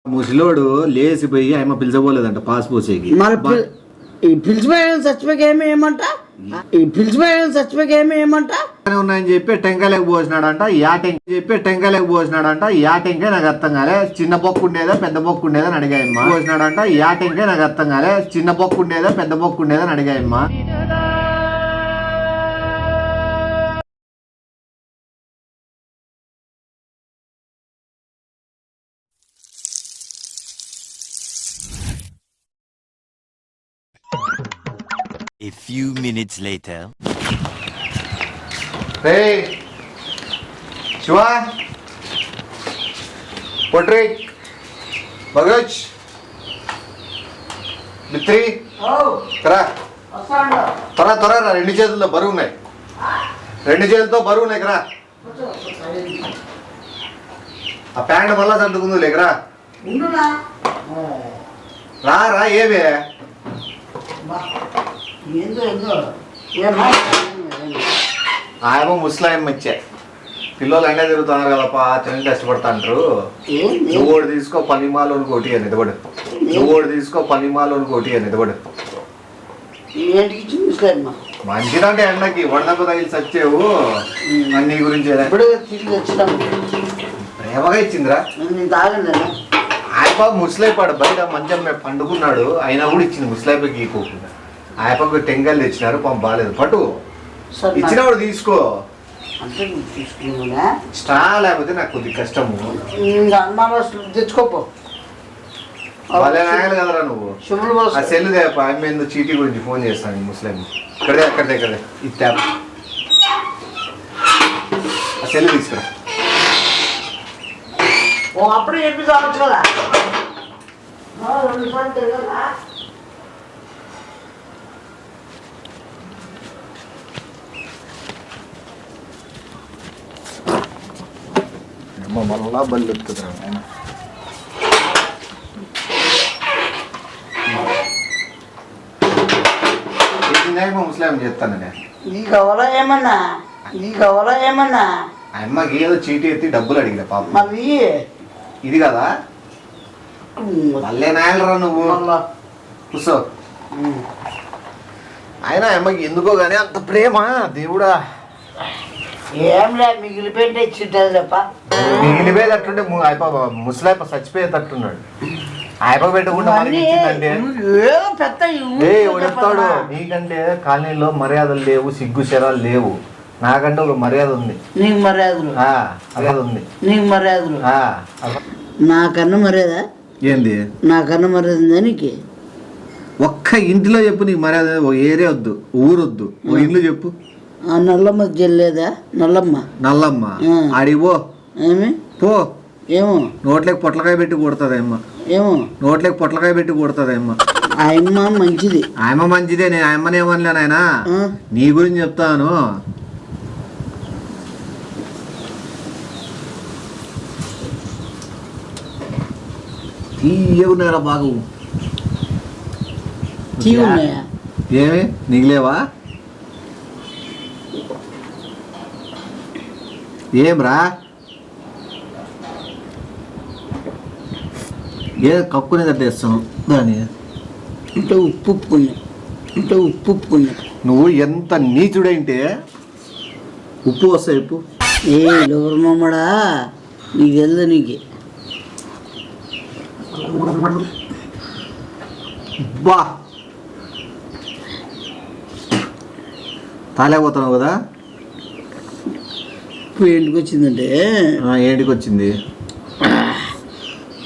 ముసలోడు లేచిపోయి ఆయన పిలిచబోలేదంట పాస్ పోసేకి ఉన్నాయని చెప్పి టెంకాయలకు పోసినాడంట యా టెంకాయ నాకు అర్థం కాలే చిన్న బొక్కు ఉండేదా పెద్ద బొక్కు ఉండేదా అని అడిగాయమ్మా పోసినాడంట యా టెంకాయ నాకు అర్థం కాలే చిన్న బొక్కు ఉండేదా పెద్ద బొక్కు ఉండేదా అని అడిగాయమ్మా A few minutes later. Hey, Shiva, Patrick, Bagaj, Mitri, Tara, Tara, రెండు చేతుల్లో బరువు ఉన్నాయి రెండు చేతులతో బరువు ఉన్నాయి కరా ఆ ప్యాంట్ మళ్ళా సర్దుకుందు లేకరా రా రా ఏమే ఆయమ ముస్లాయమ్మ ఇచ్చే పిల్లలు అంటే తిరుగుతున్నారు కదప్పా తిని కష్టపడతాంటారు నువ్వు కూడా తీసుకో పనిమాలోని కోటి అని ఎదబడు మంచిదంటే ఎండకి వడదెబ్బ తగిలి చచ్చేవు నీ గురించి ప్రేమగా ఇచ్చిందిరా ఆయప ముసలైపాడు బయట మంచం మేము పండుకున్నాడు అయినా కూడా ఇచ్చింది ముసలైపకి ఇవ్వకుండా ఆయపకు టెంకాయలు తెచ్చినారు పాపం బాగాలేదు పట్టు ఇచ్చినప్పుడు తీసుకో స్టా లేకపోతే నాకు కొద్దిగా కష్టము తెచ్చుకోపో వాళ్ళే నాయలు కదరా నువ్వు ఆ సెల్ దేప ఆమె ఎందుకు చీటీ గురించి ఫోన్ చేస్తాను ముస్లిం ఇక్కడే ఇది ట్యాప్ ఆ సెల్ తీసుకురా అప్పుడే చెప్పి కావచ్చు కదా 2 సార్లు తిరగదా మళ్ళా బల్లి ఎత్తుకుతున్నా ఆయన ముస్లిం చెప్తాను నీకు అవలా ఏమన్నా అమ్మకి ఏదో చీటీ ఎత్తి డబ్బులు అడిగిన పాప మళ్ళీ ఇది కదా మళ్ళీ నాయలరా నువ్వు కూర్చో ఆయన అమ్మకి ఎందుకో గానీ అంత ప్రేమ దేవుడా ఏం లే మిగిలిపోయింటే ఇచ్చింటది తప్ప మిగిలిపోయేటట్టుంటే ముసలాయప చచ్చిపోయేటట్టున్నాడు ఆయప పెట్టకుండా చెప్తాడు నీకంటే కాలనీలో మర్యాదలు లేవు సిగ్గు శరాలు లేవు నాకంటే ఒక మర్యాద ఉంది నీకు మర్యాదలు నీకు మర్యాదలు నాకన్నా మర్యాద ఏంది నాకన్నా మర్యాద ఉందా నీకు ఒక్క ఇంటిలో చెప్పు నీకు మర్యాద ఓ ఏరియా వద్దు ఊరొద్దు ఓ ఇల్లు చెప్పు నల్లమ్మ జల్లేదా నల్లమ్మ ఆడిపో ఏమి పో ఏమో నోట్లోకి పొట్లకాయ పెట్టి కొడుతుంది ఆ అమ్మ మంచిది ఆయమ్మ మంచిదే నేను ఆయమ్మని ఏమనలే నాయనా నీ గురించి చెప్తాను తీయగున్నారా బాగు ఏమి నీకులేవా ఏమ్రా ఏ కప్పుకునే తట్టేస్తాను దాని అంటే ఉప్పు నువ్వు ఎంత నీచుడైంటే ఉప్పు వస్తాయి ఉప్పు ఏ లోరు మమ్మడా నీకు తెలుదు నీకు బా తాలేకపోతున్నావు కదా ఉప్పు ఏంటికి వచ్చిందంటే ఏంటికి వచ్చింది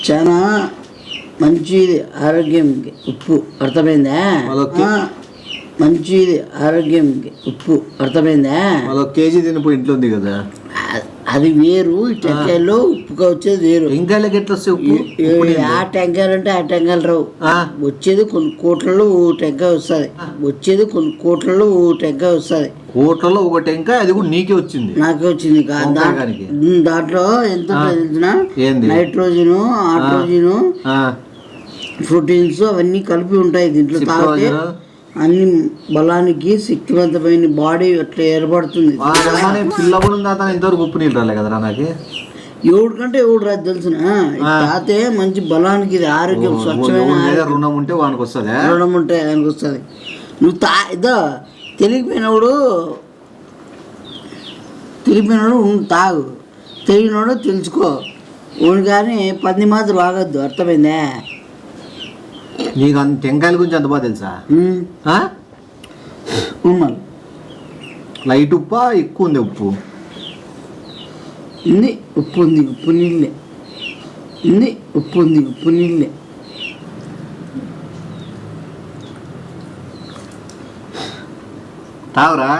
చాలా మంచిది ఆరోగ్యంకి ఉప్పు అర్థమైందా మంచిది ఆరోగ్యంకి ఉప్పు అర్థమైందా కేజీ తినిపోయి ఇంట్లో ఉంది కదా అది వేరు టెంకాయలో ఉప్పుగా వచ్చేది వేరు టెంకాయలకి ఎట్లా వస్తాయి ఉప్పు ఆ టెంకాయలు అంటే ఆ టెంకాయలు రావు వచ్చేది కొన్ని కోట్లలో టెంకాయ వస్తుంది కోట్లలో ఒక టెంకాయ అది కూడా నీకే వచ్చింది నాకే వచ్చింది దాంట్లో ఎంత నైట్రోజన్ ఆట్రోజన్ ప్రోటీన్స్ అవన్నీ కలిపి ఉంటాయి దీంట్లో తాగితే అన్ని బలానికి శక్తివంతమైన బాడీ అట్లా ఏర్పడుతుంది పిల్లబడి ఇంతవరకు ఉప్పు నీళ్ళు రాలే కదరా నాకు ఎవడికంటే ఎవడు రాదు తెలిసిన తాతే మంచి బలానికి ఇది ఆరోగ్యం స్వచ్ఛమైన రుణం ఉంటే వానికి వస్తుంది, రుణం ఉంటే ఆయనకు వస్తుంది. నువ్వు ఇదో తెలిగిపోయినప్పుడు తాగు, తెలియనోడు తెలుసుకో. ఓడి కానీ 10 మాత్రం ఆగద్దు, అర్థమైందే? నీకు అంత టెంకాయల గురించి అంత బాగా తెలుసా? మరి లైట్ ఉప్పా ఎక్కువ ఉంది ఉప్పు? ఉంది ఉప్పు ఉంది, ఉప్పు నీళ్ళే ఉంది, ఉప్పు ఉంది, ఉప్పు నీళ్ళే. తాగురా,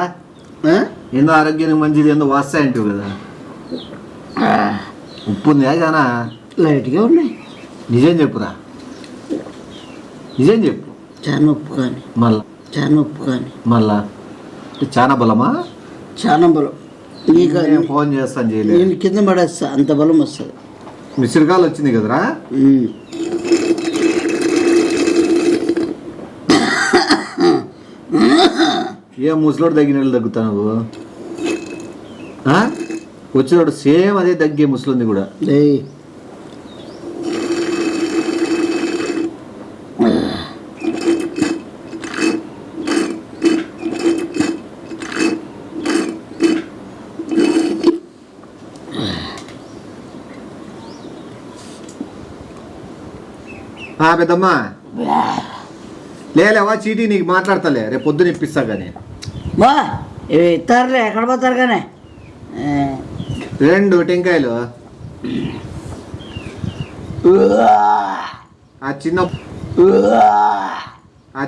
ఏందో ఆరోగ్యానికి మంచిది, ఏందో వాస్తాయంటావు కదా. ఉప్పు ఉందా చాలా? లైట్గా ఉన్నాయి. నిజం చెప్పురా, నిజం చెప్పు. చాలా ఉప్పు కానీ మళ్ళా చాలా బలమా? చాలా బలం. నేను ఫోన్ చేస్తాను, చేయలేదు. నేను కింద పడేస్తా, అంత బలం వస్తుంది. మిసిరికాయలు వచ్చింది కదరా? ఏ ముసలోడు తగ్గినట్లు తగ్గుతావు? వచ్చినోడు సేమ్ అదే తగ్గే ముసలుంది కూడా. పెద్దమ్మా లేవా చీటీ నీకు మాట్లాడతలే, రేపు పొద్దున ఇప్పిస్తా. కానీ బా ఇవి ఇస్తారులే, ఎక్కడ పోతారు కానీ. 2 టెంకాయలు ఆ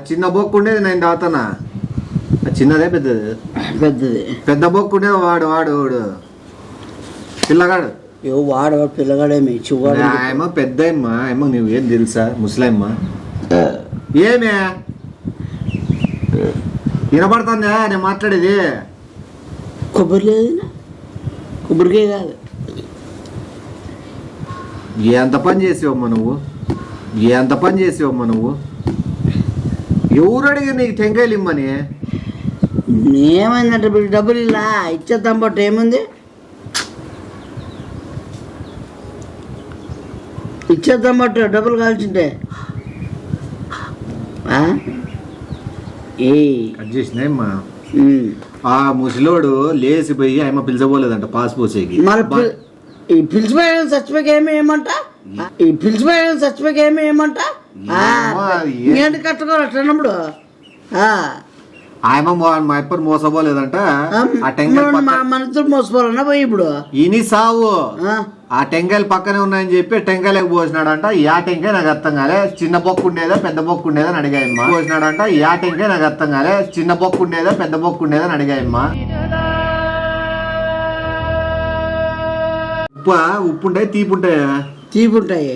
చిన్న బొక్కు ఉండేది నేను తాగుతానా? చిన్నదే పెద్దది? పెద్ద బొక్కు ఉండేది వాడు పిల్లగాడు. వాడు పిల్లగాడేమి చివాడు. ఆయమ్మ పెద్ద అమ్మ నువ్వేం తెలుసా? ముసలమ్మ ఏమే వినపడుతుందా నేను మాట్లాడేది? కొబ్బరి లేదు, కొబ్బరికాయ కాదు. ఎంత పని చేసేవమ్మా నువ్వు? ఎవరు అడిగి నీకు టెంకాయలు ఇమ్మని? ఏమైందంటే డబ్బులు ఇలా ఇచ్చేద్దాం, బట్ ఏముంది ఇచ్చేద్దాం, బట్ డబ్బులు కాల్చుంటే చేసినాయమ్మా. ఆ ముసలోడు లేచిపోయి ఆయమ్మ పిలిచబోలేదంట పాస్ పోసేకి. పిలిచిపోయాను చచ్చిపోయి ఏమంట ఏంటి కట్టుకోవాలి అట్లన్నప్పుడు? ఆయమ్మ మా ఇప్పటి మోసపోలేదంట. మన ఇద్దరు మోసపోవాలన్నా పోయి ఇప్పుడు ఇని సావు ఆ టెంకాయలు పక్కనే ఉన్నాయని చెప్పి టెంకాయలకు పోసినాడంట. యా టెంకాయ నాకు అర్థం కాలే, చిన్న బొక్కు ఉండేదా పెద్ద బొక్కు ఉండేదా అని అడిగాయమ్మా. పోసినాడంట. యా టెంకాయ నాకు అర్థం కాలే, చిన్న బొక్కు ఉండేదా పెద్ద బొక్కు ఉండేదా అని అడిగాయమ్మా. ఉప్పు ఉంటాయి తీపి ఉంటాయి.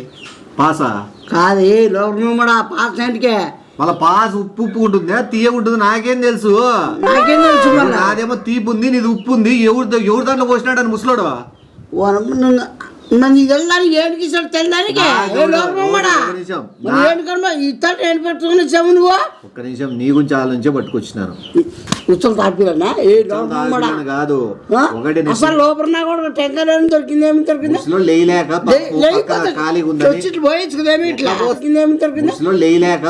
పాసా కాదు లోపల పాస్ ఏంటికే మళ్ళా పాస్ ఉప్పు ఉంటుందా తీయ ఉంటుంది? నాకేం తెలుసు. నాదేమో తీపి ఉంది, నీది ఉప్పు ఉంది. ఎవరు దాంట్లో పోసినాడు అని ముసలోడు? ఏడికి తెల్లడానికి ఒక్క నిమిషం నీ గురించి ఆలోచించే పట్టుకొచ్చినాను. కాదు అసలు లోపల కూడా టెంకాయ దొరికింది, ఏమి దొరికింది? లేయలేక ఖాళీగా ఉందని పోయించుకుదేమి ఇట్లా లేయలేక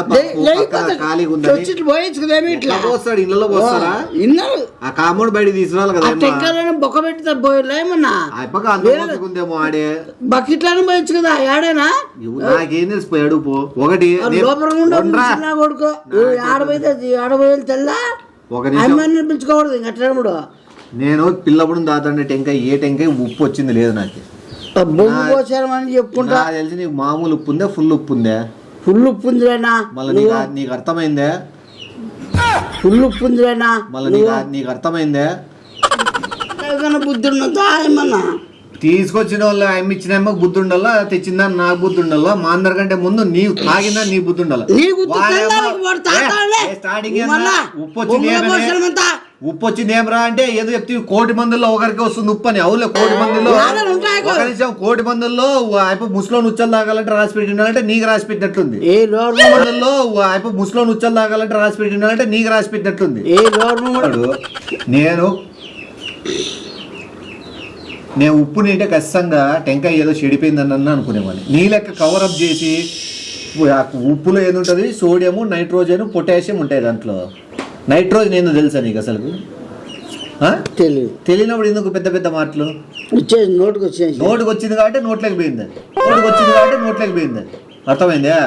ఖాళీగా ఉందని పోయించుకుదేమి ఇట్లా పోస్తాడు. ఇళ్ళలో పోస్తారా? ఆ కామోడు బయట తీసుకురావాలి కదా. టెంకాయలను బొక్క పెట్టి పోయలేమన్నా ఉందేమో ఆడే బకెట్లను పోయచ్చు కదా. ఏడేనా నాకేం తెలిసిపోయాడు. ఒకటి కొడుకో ఆడపోయి తెల్లా పిలుచుకోకూడదు అట్లా. నేను పిల్లప్పుడు దాతంటే టెంకాయ ఏ టెంకాయ ఉప్పు వచ్చింది లేదు నాకు. బొమ్మ పోసారని చెప్పుకుంటా తెలిసి నీకు మామూలు ఉప్పు ఉందా ఫుల్ ఉప్పు ఉందా? ఫుల్ ఉప్పు ఉందిలేనా? మళ్ళీ నీకు అర్థమైందే? ఫుల్ ఉప్పు ఉందిలేనా? మళ్ళీ నీకు అర్థమైందే? బుద్ధి ఉన్నదా ఏమన్నా? తీసుకొచ్చిన వాళ్ళు ఆమె ఇచ్చిన బుద్ధి ఉండాలా, తెచ్చిందా నాకు బుద్ధి ఉండాలా. మా అందరికంటే ముందు నీవు తాగిందా నీ బుద్ధి ఉండాలా. స్టార్టింగ్ ఉప్పు వచ్చింది ఏమరా అంటే ఏదో చెప్తే 1 కోటి మందుల్లో ఒకరికి వస్తుంది ఉప్పు అని. అవులే 1 కోటి మందిలో ఒక నిమిషం 1 కోటి మందుల్లో ముసలో నుచ్చలు తాగాలంటే రాసి పెట్టి ఉండాలంటే నీకు రాసి పెట్టినట్టుంది. మందుల్లో ముసలో నుచ్చలు తాగాలంటే రాసి పెట్టి ఉండాలంటే నీకు రాసి పెట్టినట్టుంది. నేను నేను ఉప్పు నీటే ఖచ్చితంగా టెంకాయ ఏదో చెడిపోయిందని అనుకునేవాడిని. నీ లెక్క కవరప్ చేసి ఉప్పులో ఏదుంటుంది, సోడియము, నైట్రోజన్, పొటాషియం ఉంటాయి. దాంట్లో నైట్రోజన్ ఏందో తెలుసా నీకు అసలు? తెలియనప్పుడు ఎందుకు పెద్ద పెద్ద మాటలు? నోటుకు వచ్చింది కాబట్టి నోట్లోకి పోయింది, నోట్లోకి పోయింది. అర్థమైందా?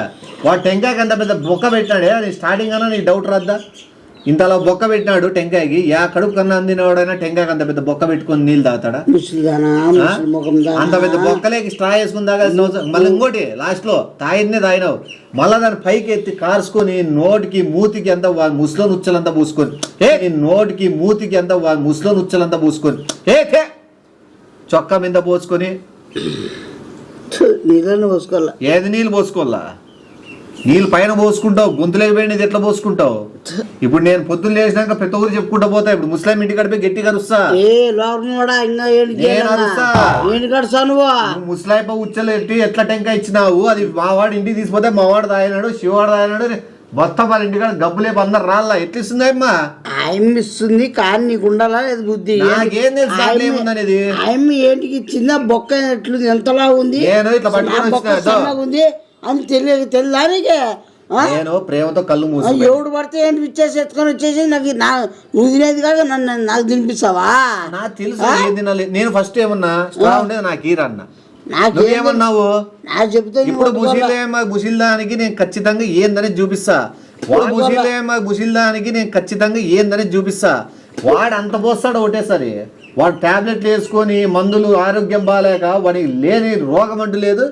వాడు టెంకాయకి అంత పెద్ద బొక్క పెట్టినాడే, అది స్టార్టింగ్ అన్నా నీకు డౌట్ రాద్దా? ఇంతలా బొక్క పెట్టినాడు టెంకాయకి. కడుపు కన్నా అందినవాడైనా టెంకాయకి అంత పెద్ద బొక్క పెట్టుకొని నీళ్ళు తాగుతాడా? అంత పెద్ద బొక్కలేకి స్ట్రా వేసుకుని తాగాల్సిన అవసరం. మళ్ళీ ఇంకోటి లాస్ట్ లో తాగినావు, మళ్ళా దాన్ని పైకి ఎత్తి కార్చుకొని నోటికి మూతికి అంతా ముస్లో నుచ్చలంతా పూసుకొని, నోటికి మూతికి అంతా ముస్లో నుచ్చలంతా పూసుకొని, చొక్కా మీద పోసుకొని నీళ్ళని పోసుకోవాలా? ఏది నీళ్ళు పోసుకోవాలా? నీళ్ళు పైన పోసుకుంటావు, గొంతులేకి పోయినది ఎట్లా పోసుకుంటావు? ఇప్పుడు నేను పొద్దున్న లేచినాక ప్రతి ఊరు చెప్పుకుంటా పోతా. ఇప్పుడు ముస్లిం ఇంటి కడిపి గట్టిగా అరుస్తా, ముస్లాయిప ఉచ్చలు ఎట్టి ఎట్లా టెంకాయ ఇచ్చినావు, అది మా వాడు ఇంటికి తీసుకుపోతే మా వాడు తాగినాడు, శివవాడు తాగినాడు, మొత్తం వాళ్ళ ఇంటికాడ గబ్బులేపు అందరు రాళ్ళ ఎట్లా ఇస్తుంది అమ్మా? ఆయమ్మ ఇస్తుంది కానీ నీకు ఉండాలా లేదు బుద్ధి? నాకేం తెలుసు ఏముందనేది. ఆయమ్మ ఏంటికి ఇచ్చిందా? బొక్క ఎట్లుంది, ఎంతలా ఉంది, నేను ఇట్లా పట్టుకుని ఉంది అని తెలియదానికే నేను ప్రేమతో కళ్ళు మూసి ఎవడు పడితే ఏంటి ఇచ్చేసి ఎత్తుకొని వచ్చేసి నాకు నువ్వు తినేది కాక నన్ను నాకు తినిపిస్తావా? నాకు తెలుసు ఏం తినాలి. నేను ఫస్ట్ ఏమన్నా స్ట్రా ఉండేది నాకు ఈరన్నా, నాకేమన్నావు నాకు చెప్తే ఇప్పుడు బుసిల్దానికి నేను ఖచ్చితంగా ఏందనేది చూపిస్తా. బుసిల్దానికి నేను ఖచ్చితంగా ఏందనేది చూపిస్తా. వాడు అంత పోస్తాడు ఒకటేసారి. వాడు టాబ్లెట్లు వేసుకొని మందులు, ఆరోగ్యం బాగాలేక వాడికి లేని రోగం అంటూ లేదు.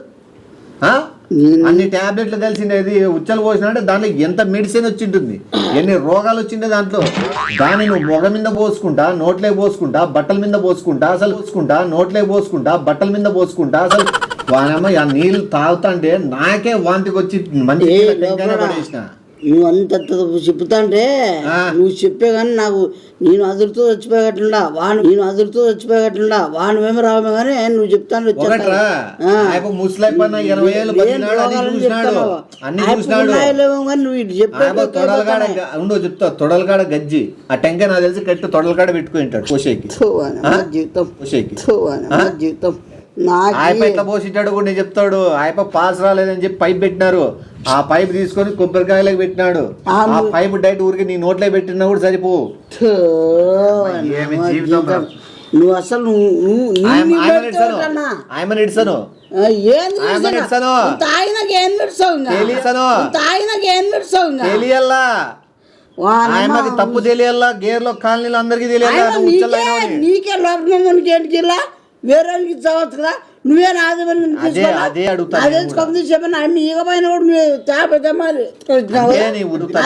అన్ని టాబ్లెట్లు కలిసినది ఉచ్చలు పోసినాడంటే దాంట్లో ఎంత మెడిసిన్ వచ్చింటుంది, ఎన్ని రోగాలు వచ్చిండే దాంట్లో. దాన్ని నువ్వు మొగ మీద పోసుకుంటా, నోట్లే పోసుకుంటా, బట్టల మీద పోసుకుంటా, నోట్లే పోసుకుంటా, బట్టల మీద పోసుకుంటా. అసలు వానమ్మ ఆ నీళ్ళు తాగుతా అంటే నాకే వాంతికి వచ్చి మంచి పడేసిన. నువ్వు అంత చెప్తా అంటే నువ్వు చెప్పే కానీ నాకు నేను అదురుతూ వచ్చిపోయేటట్లుండా, వాడు మేము రావమే కానీ నువ్వు చెప్తాను. నువ్వు ఇటు చెప్తా తొడలకాడ గజ్జి ఆ టెంకాయ నాకు తెలిసి కట్టి తొడలకాడ పెట్టుకుంటాడు కోసేకి జీవితం ఆయప ఇట్లా పోసిట్టాడు కూడా నేను చెప్తాడు. ఆయప పాస్ రాలేదని చెప్పి పైప్ పెట్టినారు, ఆ పైప్ తీసుకొని కొబ్బరికాయలకు పెట్టినాడు. ఆ పైప్ డైరెక్ట్ ఊరికి నీ నోట్లో పెట్టినా కూడా సరిపో. నువ్వు అసలు తప్పు తెలియాలా, గేర్లో కాలనీలో అందరికి తెలియాలి. నీకే లోపల వేరే వాళ్ళకి ఇచ్చావచ్చు కదా, నువ్వేనా అదే అడుగుతా. అదే కొద్ది చెప్పిన ఆమె ఈగపైన కూడా నువ్వు తేపెద్దమాలి,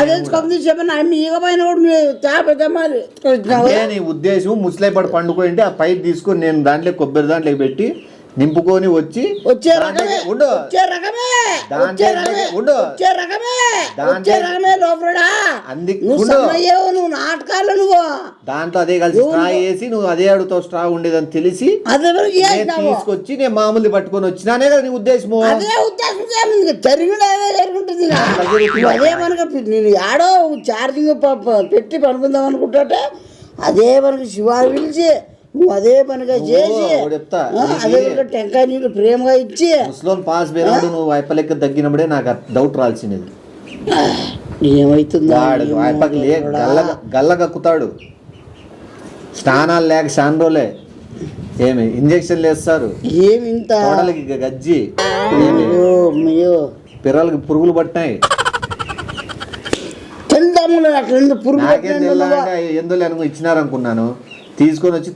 అదే కొద్ది చెప్పిన ఆమె ఈగపైన కూడా నువ్వు తేపెద్దమాలి. నీ ఉద్దేశం ముసలైపడి పండుకుంటే ఆ పైప్ తీసుకొని నేను దాంట్లో కొబ్బరి దాంట్లో పెట్టి నింపుకొని వచ్చే రకమే నువ్వు నాటకాలు నువ్వు దాంట్లో అదే కలిసి స్ట్రా వేసి నువ్వు అదే అడుగుతావు. స్ట్రా ఉండేదని తెలిసి తీసుకొచ్చి నేను మామూలు పట్టుకొని వచ్చినానే కదా నీ ఉద్దేశము. అదే ఉద్దేశం జరుగుంటుంది. అదే మనకు నేను ఆడో ఛార్జింగ్ పెట్టి పనుకుందాం అనుకుంటే అదే మనకు శివారు పిలిచి నువ్వు అదే పనిగా చేసి అదే టెంకాయ నీళ్ళు ప్రేమగా ఇచ్చి ముస్లోన్ పాస్ పోయినప్పుడు నువ్వు వైప లెక్క తగ్గినప్పుడే నాకు డౌట్ రాల్సింది. ఏమైతుందా గల్లగక్కుతాడు. స్నానాలు లేక శాండ్రోలే ఏమి ఇంజక్షన్లు వేస్తారు, ఏమి ఇంత గజ్జి, పిల్లలకి పురుగులు పట్టినాయి. ఎందులో అనుకో ఇచ్చినారనుకున్నాను, తీసుకొని వచ్చి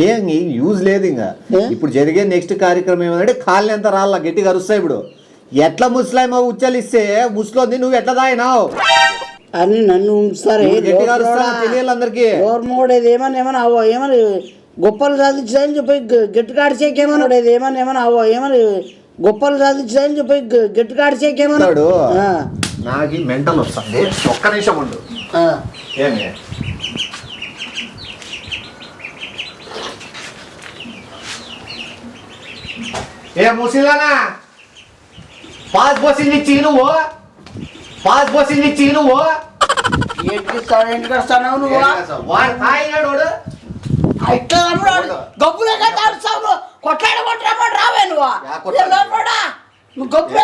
ఏం యూజ్ లేదు. ఇంకా ఇప్పుడు జరిగే నెక్స్ట్ కార్యక్రమం ఏమంటే కాళ్ళని ఎంత రాళ్ళ గట్టిగా అరుస్తాయి. ఇప్పుడు ఎట్లా ముస్లాం ఉచ్చలిస్తే ముస్లోంది నువ్వు ఎట్లా తాగినావు అని నన్ను ఉంచుతారు. తెలియాలి అందరికి. ఏమని గొప్పలు సాధించాలని చెప్పి గట్టికాడిచేకేమన్నా ఏమని గొప్పలు సాధించాలని చెప్పి గట్టికాడిచేకేమన్నాడు. నాకు మెంటల్ వస్తుంది, ఒక్క నిమిషం ఉండు. ఏమి ఏ ముసిలానా పాస్ పోసింది ఇచ్చి నువ్వు ఇంటికి వస్తావు నువ్వు వాడు తాగినాడు వాడు. ఇట్లా గబ్బులే తాడుస్తావు కొట్లాడమంటామని రావే నువ్వు నువ్వు గబ్బులే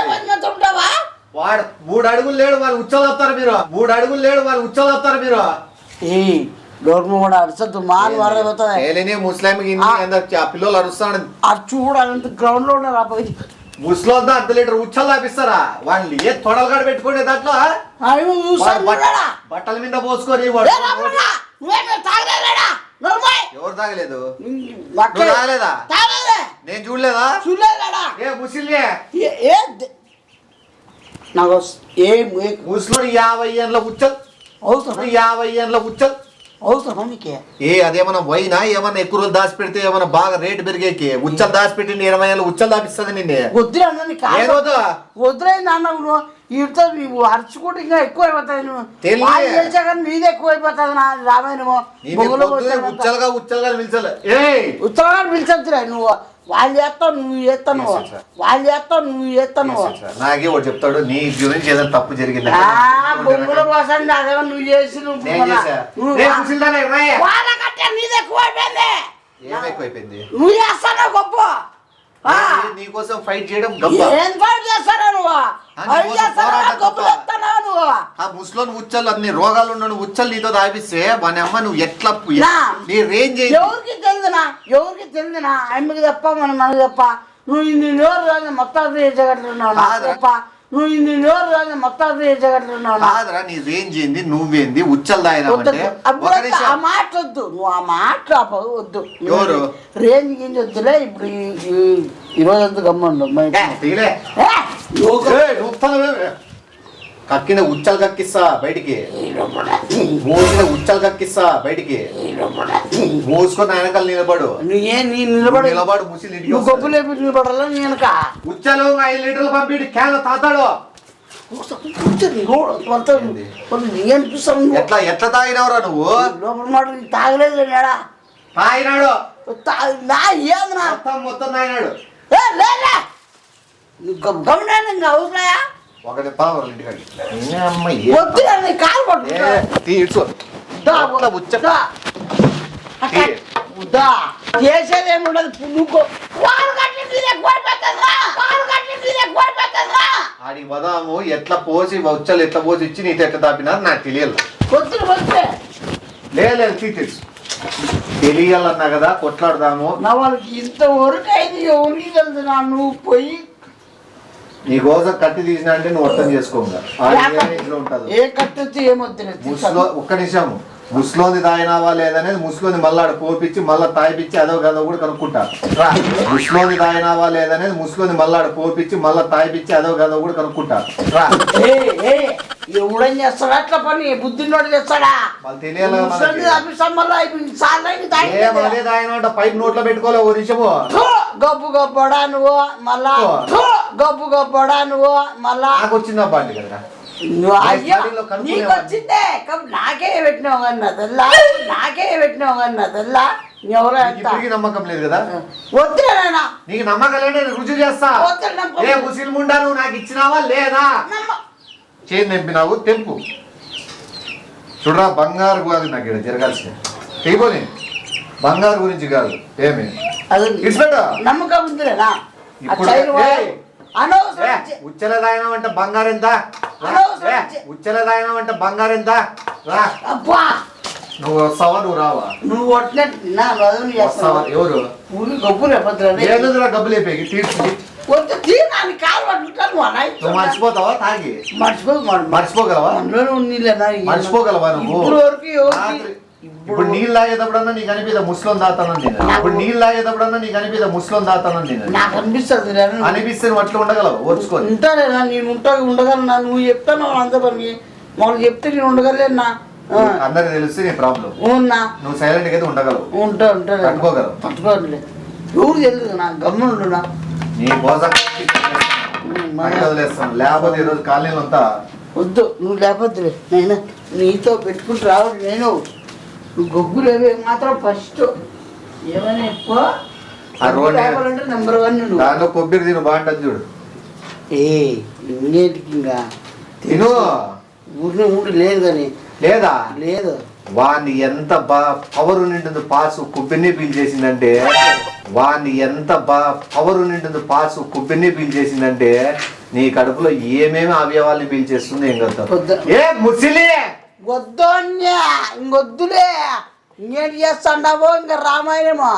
ఉంటావా వాడు 3 అడుగులు లేడు వాళ్ళు ఉచ్చలవుతారు మీరు 3 అడుగులు లేడు వాళ్ళు ఉచ్చలవుతారు మీరు ఏ డోర్మ కూడా అరుసద్దు మాలు వరపోతుంది ముస్లింకి పిల్లలు అరుస్తాడు అది చూడాలంత గ్రౌండ్ లో ఉన్నారు రాబోయి ముస్లో 1 లీటర్ ఉచ్చలు తాపిస్తారా వాళ్ళు ఏ తొడలు కాడ పెట్టుకునే దాంట్లో బట్టల మీద పోసుకొని ఎవరు తాగలేదు తాగలేదా నేను చూడలేదా ఏ ముసిలే నాకు ముస్లో 50 ఏళ్ళ ఉచ్చలు అవుతున్నా 50 ఏళ్ళ ఉచ్చలు అవుతున్నా నీకే అదేమన్నా పోయినా ఏమన్నా ఎక్కువ రోజులు దాచి పెడితే ఏమన్నా బాగా రేటు పెరిగేకి ఉచ్చలు దాచి పెట్టింది 20 ఏళ్ళు ఉచ్చలు దాపిస్తుంది నిన్నే వద్దులే నాన్న నువ్వు వీటితో నువ్వు అరుచుకుంటే ఇంకా ఎక్కువ అయిపోతాయి నువ్వు తెలిసా కానీ నీది ఎక్కువ అయిపోతుంది నా రామాయణము ఉచ్చలుగా పిలిచాలి ఉత్తరగా పిలిచొద్దులే నువ్వు వాళ్ళు చేస్తావు నువ్వు చేస్తాను వాళ్ళు చేస్తావు నువ్వు చేస్తాను నాకే ఒకటి చెప్తాడు నీ గురించి ఏదైనా తప్పు జరిగింది బొమ్మల కోసం అదేమో నువ్వు చేసి నీది ఎక్కువ అయిపోయింది ఏమైపోయింది నువ్వు చేస్తాను గొప్ప నీకోసం ఫైట్ చేయడం ఏం ఫైట్ చేస్తాను నువ్వు ఆ ముస్లోని ఉచ్చలు అన్ని రోగాలు ఉన్నాడు ఉచ్చలు నీతో తాపిస్తే మన అమ్మ నువ్వు ఎట్లా నీ రేంజ్ ఎవరికి తెలియదునా అమ్మకి తప్ప మనకి తప్ప నువ్వు ఇన్ని నోరు రాజు మొత్తం చేసేటట్లున్నావు తప్ప నువ్వు ఇన్ని నోరు రాజు మొత్తం చేసేటట్లున్నావు కాదురా నీ రేంజ్ ఏంది నువ్వేంది ఉచ్చలు తాగినావంటే ఆ మాట వద్దు నువ్వు ఆ మాట వద్దు ఎవరు రేంజ్ గింజ వద్దులే ఇప్పుడు ఈరోజు వద్దు గమ్మండు కక్కిన ఉచ్చలు కక్కిస్తా బయటికి మోసిన ఉచ్చలు కక్కిస్తా బయటికి మోసుకొని వెనకాల నిలబడు నిలబడు ముసి గొప్ప లేపి నిలబడాలా వెనక ఉచ్చలు 5 లీటర్లు పంపిడి క్యాన్ తాతాడు ఎట్లా ఎట్లా తాగినవరా నువ్వు లోపల మాట తాగలేదు తాగినాడు మొత్తం తాగినాడు గమనాన్ని అవసరయా ఒకటి చేసేదేముండదు ఆడికి పదాము ఎట్లా పోసి ఉచ్చలు ఎట్లా పోసి ఇచ్చి నీతో ఎట్లా తాపినారు నాకు తెలియదు లేదు తెలుసు తెలియాలన్నా కదా కొట్లాడదాము నా వాళ్ళకి ఇంతవరకు అయితే ఎవరికి తెలుసు నా నువ్వు పోయి నీ కోసం కట్టి తీసిన అంటే నువ్వు అర్థం చేసుకోగా ఏ కట్టి వచ్చి ఏమొద్దు ఒక్క నిమిషం ముస్లోని తాగినావా లేదనేది ముస్లోని మళ్ళా పోపించి మళ్ళా తాగిపించి అదో గదో కూడా కనుక్కుంటా ముస్లోని తాగినావా లేదనేది ముస్లోని మళ్ళా పోపించి మళ్ళా తాగిపించి అదో గదో కూడా కనుక్కుంటా ఎవడేం చేస్తాడా అట్లా పని బుద్ధినోడు చేస్తాడా పైప్ నోట్లో పెట్టుకోలే ఓ నిమిషము గబ్బు గబ్బడా నువ్వు మళ్ళా గబ్బు గబ్బడా నువ్వు మళ్ళా నాకు వచ్చిందా బాండి కదా నీకు వచ్చిందే నాకే పెట్టినావు అన్నదల్లా నమ్మకం లేదు కదా వద్దులేనా నీకు నమ్మకం లేని రుజువు చేస్తా ఏ ముస్లిం ఉండా నువ్వు నాకు ఇచ్చినావా లేదా చేతి తెంపినావు తెంపు చూడరా బంగారు కాదు నాకు ఇక్కడ జరగాల్సింది తెగిపోని బంగారు గురించి కాదు ఏమి నమ్మకం ఉందిలేనా ఇప్పుడు ఉచ్చలదాయనం అంటే బంగారు ఎంత ఉచ్చలదాయనం అంటే బంగారు ఎంత రా నువ్వు వస్తావా నువ్వు రావా నువ్వు వస్తావా ఎవరు ఏదో గబ్బులు అయిపోయి తీర్చి నువ్వు మర్చిపోతావా తాగి మర్చిపోగలవా మర్చిపోగలవా నువ్వు ఇప్పుడు నీళ్ళు తాగేటప్పుడన్నా నీకు అనిపిదా ముస్లిం దాతానని నేను ఇప్పుడు నీళ్ళు తాగేటప్పుడన్నా నీకు అనిపిదా ముస్లిం దాతానని నేను నాకు అనిపిస్తుంది అనిపిస్తే నువ్వు అట్లా ఉండగలవు ఓర్చుకో ఉంటానేనా నేను ఉండగలనా నువ్వు చెప్తాను అంత పనికి మాకు చెప్తే నేను ఉండగలేనా అందరికి తెలిస్తే నీ ప్రాబ్లం నువ్వు సైలెంట్ అయితే ఉండగలవు తట్టుకోగలవు తట్టుకోవట్లేదు ఎవరు తెలియదు నా గమ్మునున్నా నీ కోసం వదిలేస్తాను లేకపోతే ఈరోజు కాలనీలు అంతా వద్దు నువ్వు లేకపోతే నేను నీతో పెట్టుకుంటూ రావడం నేను గొగ్గులు అవి మాత్రం ఫస్ట్ ఏమైనా ఎక్కువ నెంబర్ 1 దాంట్లో కొబ్బరి తిను బాగుంటుంది చూడు ఇంకేంటికి ఇంకా తిను ఊరిని ఊరి లేదు కానీ లేదా లేదు. వాడిని ఎంత పవర్ నిండుంది పాసు కుబ్బిని పీల్ చేసిందంటే వాడిని ఎంత పవర్ నిండుంది పాసు కుబ్బిని పీల్ చేసిందంటే నీ కడుపులో ఏమేమి అవయవాల్ని పీల్ చేస్తుంది ఏం కదా ఏ ముసిలి వద్దోన్యా ఇంకొద్దులే ఇంకేంటి చేస్తాండావో ఇంకా రామాయణమా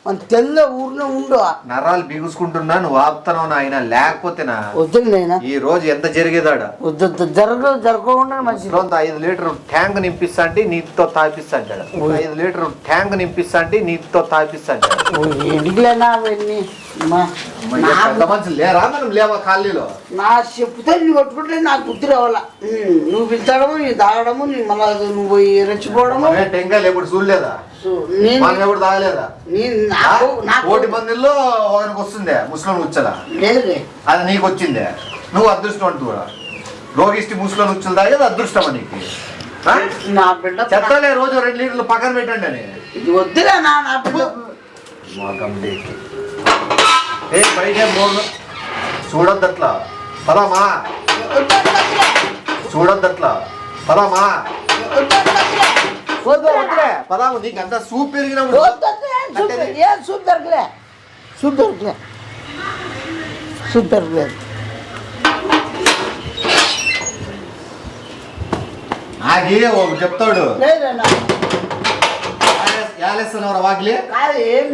మన తెల్ల ఊరిలో ఉండు. నరాలు బిగుసుకుంటున్నా నువ్వు ఆపుతున్నావు నాయన, లేకపోతేనా వద్దులేనా ఈ రోజు ఎంత జరిగేదాడ వద్దు జరగకుండా మంచిది. 5 లీటర్ ట్యాంక్ నింపిస్తా అంటే నీటితో తాపిస్తా అంటాడు. 5 లీటర్ ట్యాంక్ నింపిస్తా అంటే నీటితో తాపిస్తా అంటాడు. ఎడిగిలేనా అవన్నీ పెద్ద మనుషులు లేరా మనం లేవా ఖాళీలో? నా చెప్పుతో నీ కొట్టుకుంటే నాకు బుద్ధి రావాలా. నువ్వు పిలిచడము నీ తాగడము నీ మళ్ళా నువ్వు రెచ్చిపోవడము. టెంకాయలు ఎప్పుడు చూడలేదా? మనం ఎప్పుడు తాగలేదా? 1 మందిలో ఒకరికి వస్తుందే ముస్లిం వచ్చలా? లేదు అది నీకు వచ్చిందే, నువ్వు అదృష్టం అంటూ కూడా. రోగిష్టి ముస్లిం వచ్చలు తాగేది అదృష్టమా నీకు? నా బిడ్డ చెత్తలే రోజు 2 లీటర్లు పక్కన పెట్టండి అని. ఇది వద్దులే నా బిడ్డ బయట చూడొద్దట్లా పదమా, చూడొద్దట్లా పదమా, వద్దులే పదాము. నీకు అంత సూప్ పెరిగిన సూప్ దొరకలే ఆగి చెప్తాడు లేదన్నా వాకిలి కాదు ఏం